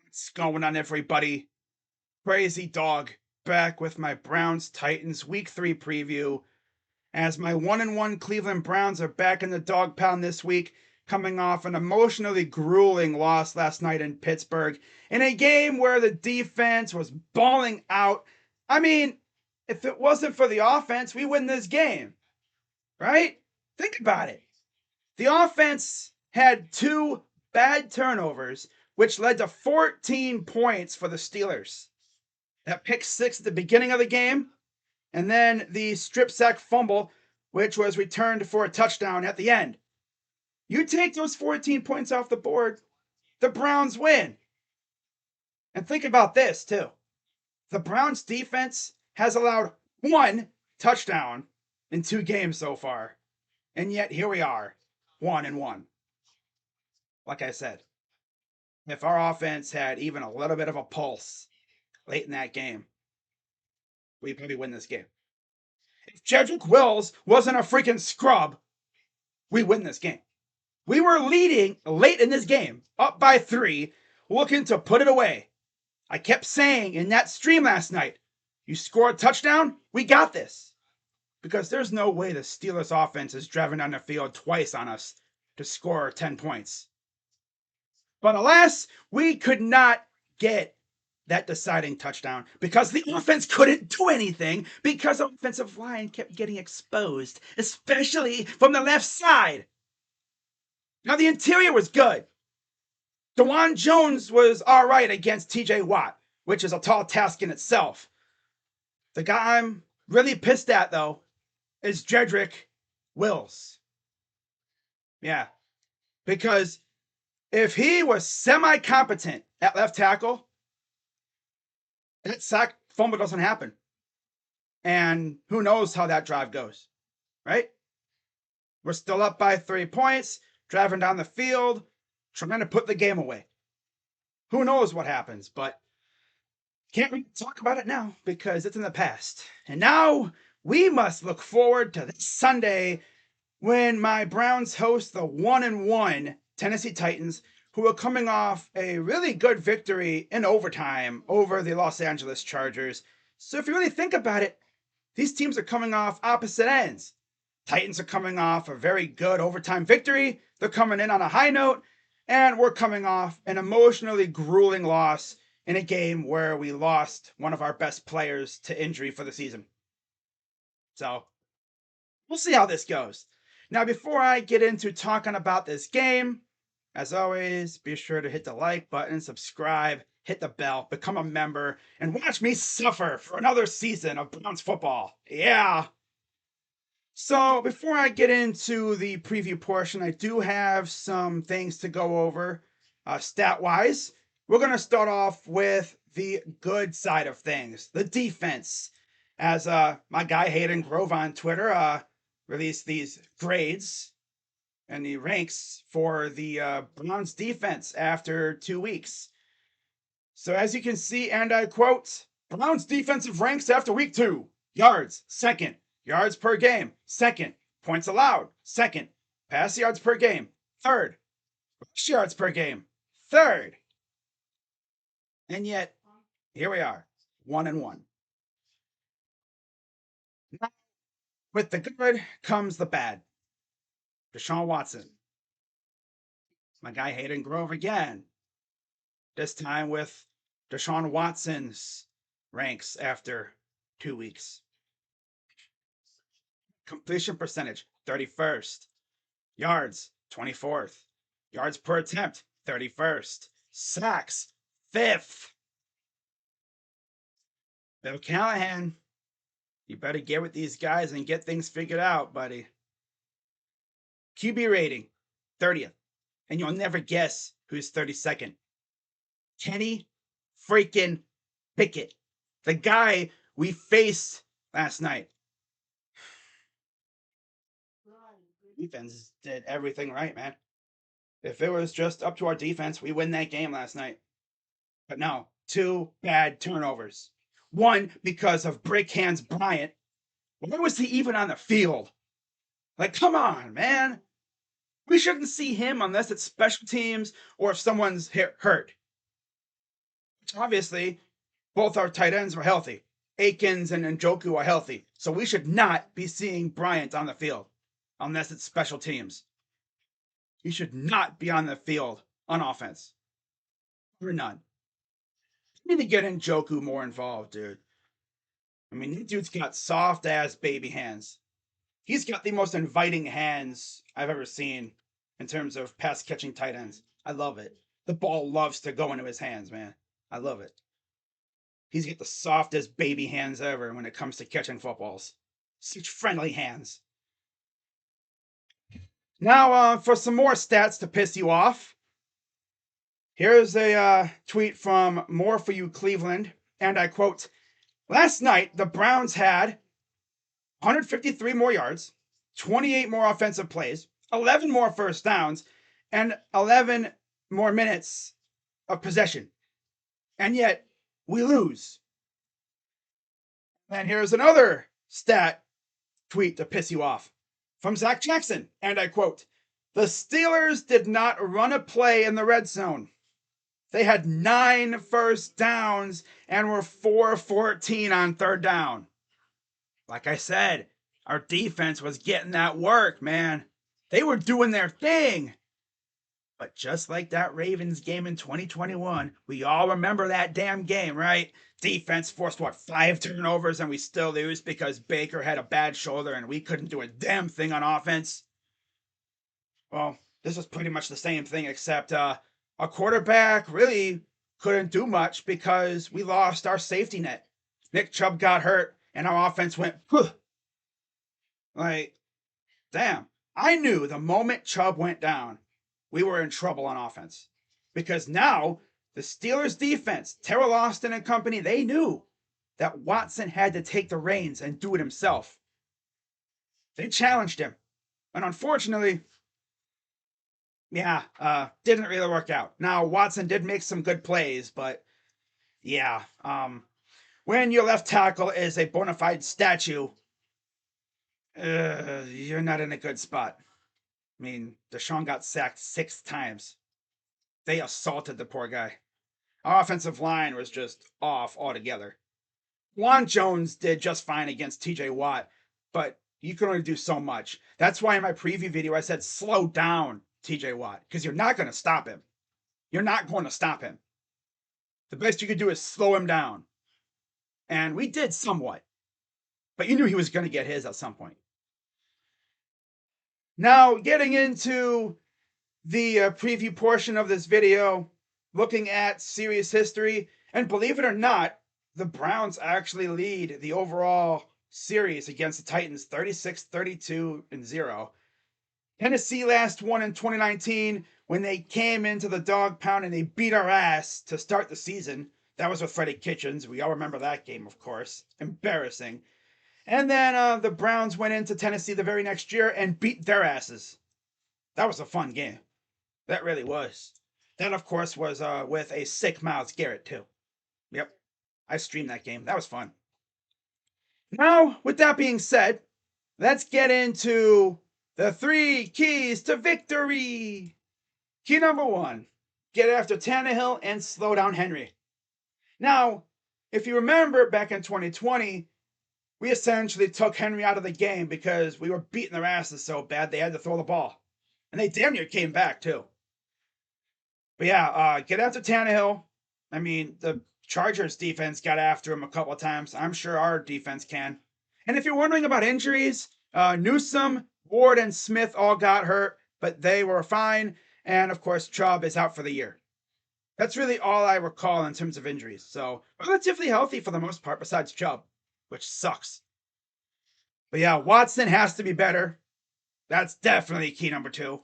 What's going on, everybody? Crazy Dog back with my Browns Titans Week 3 preview. As my 1-1 Cleveland Browns are back in the dog pound this week, coming off an emotionally grueling loss last night in Pittsburgh, in a game where the defense was balling out. I mean, if it wasn't for the offense, we win this game, right? Think about it. The offense had two bad turnovers, which led to 14 points for the Steelers. That pick six at the beginning of the game, and then the strip sack fumble, which was returned for a touchdown at the end. You take those 14 points off the board, the Browns win. And think about this, too. The Browns defense has allowed one touchdown in 2 games so far. And yet here we are, 1-1. Like I said, if our offense had even a little bit of a pulse late in that game, we probably win this game. If Jedrick Wills wasn't a freaking scrub, we win this game. We were leading late in this game, up by 3, looking to put it away. I kept saying in that stream last night, you score a touchdown, we got this. Because there's no way the Steelers offense is driving down the field twice on us to score 10 points. But alas, we could not get that deciding touchdown because the offense couldn't do anything because the offensive line kept getting exposed, especially from the left side. Now, the interior was good. Dawand Jones was all right against TJ Watt, which is a tall task in itself. The guy I'm really pissed at, though, is Jedrick Wills. Yeah, because if he was semi-competent at left tackle, that sack fumble doesn't happen. And who knows how that drive goes, right? We're still up by 3 points, driving down the field, trying to put the game away. Who knows what happens, but can't really talk about it now because it's in the past. And now we must look forward to this Sunday when my Browns host the 1-1 Tennessee Titans, who are coming off a really good victory in overtime over the Los Angeles Chargers. So if you really think about it, these teams are coming off opposite ends. Titans are coming off a very good overtime victory. They're coming in on a high note, and we're coming off an emotionally grueling loss in a game where we lost one of our best players to injury for the season. So we'll see how this goes. Now, before I get into talking about this game, as always, be sure to hit the like button, subscribe, hit the bell, become a member, and watch me suffer for another season of Browns football. Yeah. So before I get into the preview portion, I do have some things to go over stat-wise. We're going to start off with the good side of things, the defense. As my guy Hayden Grove on Twitter released these grades and the ranks for the Browns defense after 2 weeks. So as you can see, and I quote, Browns defensive ranks after week 2. Yards, second. Yards per game, second. Points allowed, second. Pass yards per game, third. Rush yards per game, third. And yet, here we are, 1-1. Now, with the good comes the bad. Deshaun Watson. My guy Hayden Grove again. This time with Deshaun Watson's ranks after 2 weeks. Completion percentage, 31st. Yards, 24th. Yards per attempt, 31st. Sacks, 5th. Bill Callahan, you better get with these guys and get things figured out, buddy. QB rating, 30th. And you'll never guess who's 32nd. Kenny freaking Pickett. The guy we faced last night. Defense did everything right, man. If it was just up to our defense, we win that game last night. But no, 2 bad turnovers. 1 because of Brick Hands Bryant. Why was he even on the field? Like, come on, man. We shouldn't see him unless it's special teams or if someone's hurt. Obviously, both our tight ends were healthy. Akins and Njoku are healthy. So we should not be seeing Bryant on the field unless it's special teams. He should not be on the field on offense. Or none. We need to get Njoku more involved, dude. I mean, that dude's got soft ass baby hands. He's got the most inviting hands I've ever seen in terms of pass catching tight ends. I love it. The ball loves to go into his hands, man. I love it. He's got the softest baby hands ever when it comes to catching footballs. Such friendly hands. Now, for some more stats to piss you off, here's a tweet from More For You Cleveland, and I quote, "Last night, the Browns had 153 more yards, 28 more offensive plays, 11 more first downs, and 11 more minutes of possession. And yet, we lose." And here's another stat tweet to piss you off from Zach Jackson, and I quote, "The Steelers did not run a play in the red zone. They had 9 first downs and were 4-14 on third down." Like I said, our defense was getting that work, man. They were doing their thing. But just like that Ravens game in 2021, we all remember that damn game, right? Defense forced, 5 turnovers, and we still lose because Baker had a bad shoulder and we couldn't do a damn thing on offense. Well, this was pretty much the same thing, except our quarterback really couldn't do much because we lost our safety net. Nick Chubb got hurt, and our offense went, "Huh." Like, damn. I knew the moment Chubb went down, we were in trouble on offense. Because now, the Steelers' defense, Terrell Austin and company, they knew that Watson had to take the reins and do it himself. They challenged him. And unfortunately, didn't really work out. Now, Watson did make some good plays, but yeah, when your left tackle is a bona fide statue, you're not in a good spot. I mean, Deshaun got sacked 6 times. They assaulted the poor guy. Our offensive line was just off altogether. Juan Jones did just fine against TJ Watt, but you can only do so much. That's why in my preview video I said slow down TJ Watt, because you're not going to stop him. You're not going to stop him. The best you could do is slow him down. And we did somewhat. But you knew he was going to get his at some point. Now, getting into the preview portion of this video, looking at series history, and believe it or not, the Browns actually lead the overall series against the Titans 36-32-0. Tennessee last won in 2019 when they came into the dog pound and they beat our ass to start the season. That was with Freddie Kitchens. We all remember that game, of course. Embarrassing. And then the Browns went into Tennessee the very next year and beat their asses. That was a fun game. That really was. That, of course, was with a sick Myles Garrett, too. Yep. I streamed that game. That was fun. Now, with that being said, let's get into the 3 keys to victory. Key number 1, get after Tannehill and slow down Henry. Now, if you remember back in 2020, we essentially took Henry out of the game because we were beating their asses so bad they had to throw the ball. And they damn near came back, too. But yeah, get after Tannehill. I mean, the Chargers defense got after him a couple of times. I'm sure our defense can. And if you're wondering about injuries, Newsome, Ward, and Smith all got hurt, but they were fine. And of course, Chubb is out for the year. That's really all I recall in terms of injuries. So, relatively healthy for the most part, besides Chubb, which sucks. But yeah, Watson has to be better. That's definitely key number 2.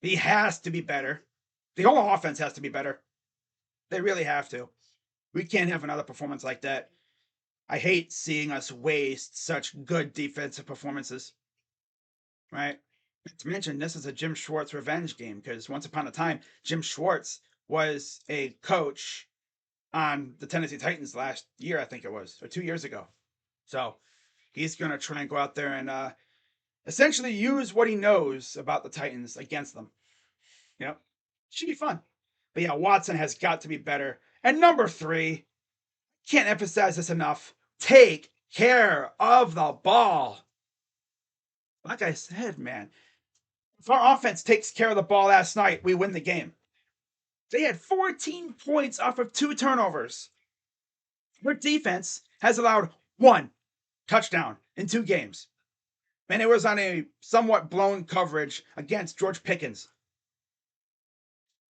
He has to be better. The whole offense has to be better. They really have to. We can't have another performance like that. I hate seeing us waste such good defensive performances. Right? Not to mention, this is a Jim Schwartz revenge game because once upon a time, Jim Schwartz was a coach on the Tennessee Titans last year, I think it was, or 2 years ago. So he's going to try and go out there and essentially use what he knows about the Titans against them. Yep. Should be fun. But yeah, Watson has got to be better. And number 3, can't emphasize this enough, take care of the ball. Like I said, man, if our offense takes care of the ball last night, we win the game. They had 14 points off of 2 turnovers. Their defense has allowed 1 touchdown in 2 games. And it was on a somewhat blown coverage against George Pickens.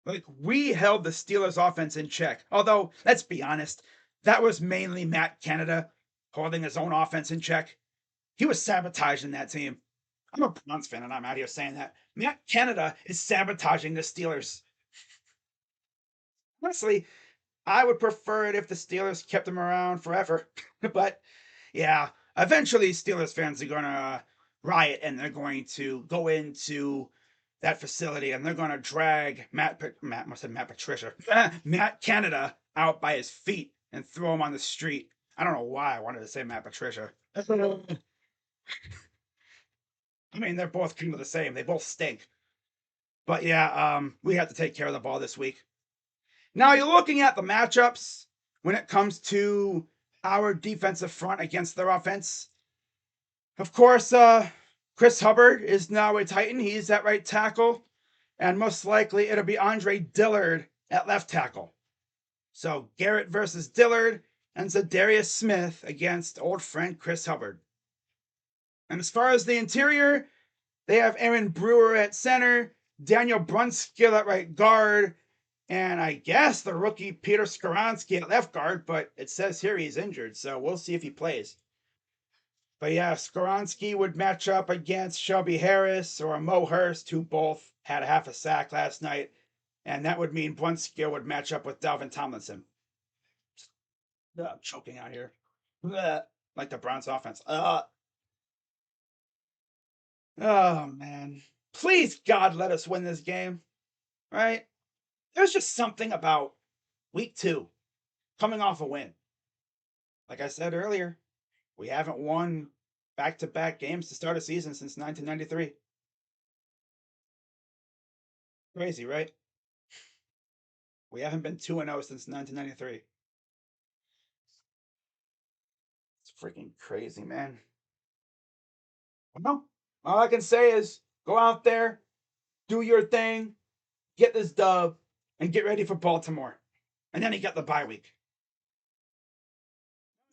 Like, we held the Steelers offense in check. Although, let's be honest, that was mainly Matt Canada holding his own offense in check. He was sabotaging that team. I'm a Browns fan and I'm out here saying that. Matt Canada is sabotaging the Steelers. Honestly, I would prefer it if the Steelers kept him around forever. But yeah, eventually Steelers fans are going to riot and they're going to go into that facility and they're going to drag Matt Patricia, Matt Canada out by his feet and throw him on the street. I don't know why I wanted to say Matt Patricia. I mean, they're both kind of the same. They both stink. But yeah, we have to take care of the ball this week. Now you're looking at the matchups when it comes to our defensive front against their offense. Of course, Chris Hubbard is now a Titan. He's at right tackle. And most likely it'll be Andre Dillard at left tackle. So Garrett versus Dillard and Za'Darius Smith against old friend Chris Hubbard. And as far as the interior, they have Aaron Brewer at center, Daniel Brunskill at right guard, and I guess the rookie Peter Skoronski at left guard, but it says here he's injured, so we'll see if he plays. But yeah, Skoronski would match up against Shelby Harris or Mo Hurst, who both had a half a sack last night, and that would mean Brunskill would match up with Dalvin Tomlinson. I'm choking out here. Like the Browns offense. Oh, man. Please, God, let us win this game. Right? There's just something about week 2 coming off a win. Like I said earlier, we haven't won back-to-back games to start a season since 1993. Crazy, right? We haven't been 2-0 since 1993. It's freaking crazy, man. Well, all I can say is go out there, do your thing, get this dub, and get ready for Baltimore. And then you got the bye week.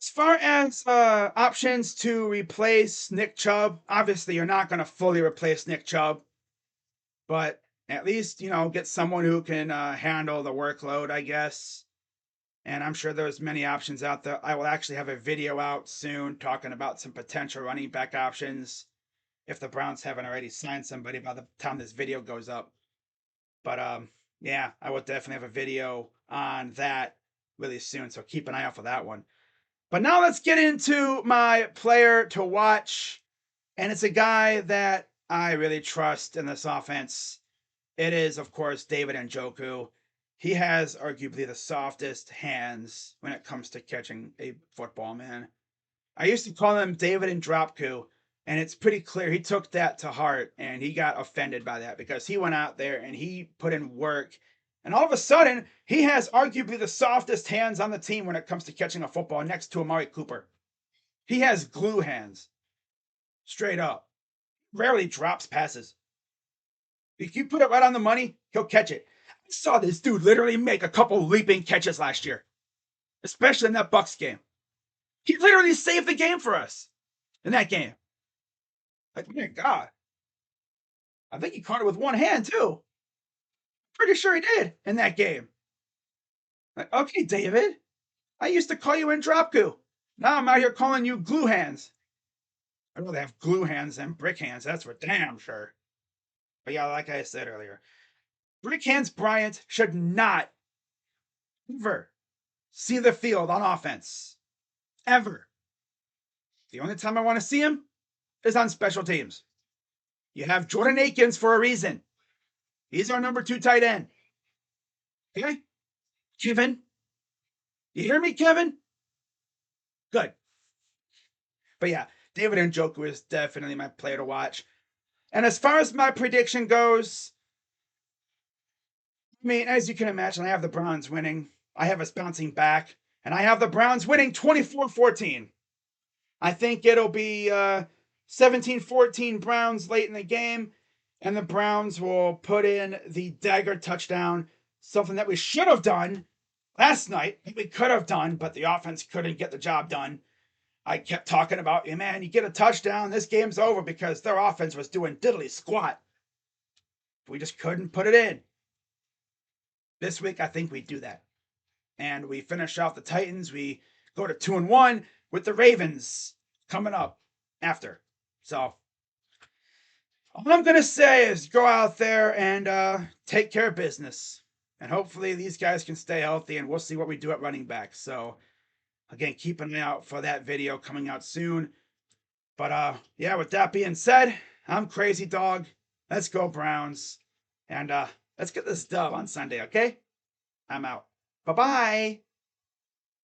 As far as options to replace Nick Chubb, obviously you're not going to fully replace Nick Chubb, but at least, get someone who can handle the workload, I guess. And I'm sure there's many options out there. I will actually have a video out soon talking about some potential running back options if the Browns haven't already signed somebody by the time this video goes up. But yeah, I will definitely have a video on that really soon, so keep an eye out for that one. But now let's get into my player to watch, and it's a guy that I really trust in this offense. It is, of course, David Njoku. He has arguably the softest hands when it comes to catching a football, man. I used to call him David Ndropku, and it's pretty clear he took that to heart and he got offended by that because he went out there and he put in work. And all of a sudden, he has arguably the softest hands on the team when it comes to catching a football next to Amari Cooper. He has glue hands. Straight up. Rarely drops passes. If you put it right on the money, he'll catch it. I saw this dude literally make a couple leaping catches last year, especially in that Bucks game. He literally saved the game for us in that game. Like, my God. I think he caught it with one hand, too. Pretty sure he did in that game. Like, okay, David. I used to call you Ndropku. Now I'm out here calling you glue hands. I'd rather have glue hands than brick hands, that's for damn sure. But yeah, like I said earlier, Brick Hands Bryant should not ever see the field on offense. Ever. The only time I want to see him is on special teams. You have Jordan Akins for a reason. He's our number 2 tight end. Okay? Kevin? You hear me, Kevin? Good. But yeah, David Njoku is definitely my player to watch. And as far as my prediction goes, I mean, as you can imagine, I have the Browns winning. I have us bouncing back, and I have the Browns winning 24-14. I think it'll be 17-14 Browns late in the game, and the Browns will put in the dagger touchdown, something that we should have done last night. We could have done, but the offense couldn't get the job done. I kept talking about, hey, man, you get a touchdown, this game's over, because their offense was doing diddly squat. We just couldn't put it in. This week, I think we do that. And we finish off the Titans. We go to 2-1 with the Ravens coming up after. So all I'm going to say is go out there and take care of business. And hopefully these guys can stay healthy, and we'll see what we do at running back. So again, keep an eye out for that video coming out soon. But yeah, with that being said, I'm Crazy Dog. Let's go Browns. And let's get this dub on Sunday, okay? I'm out. Bye-bye.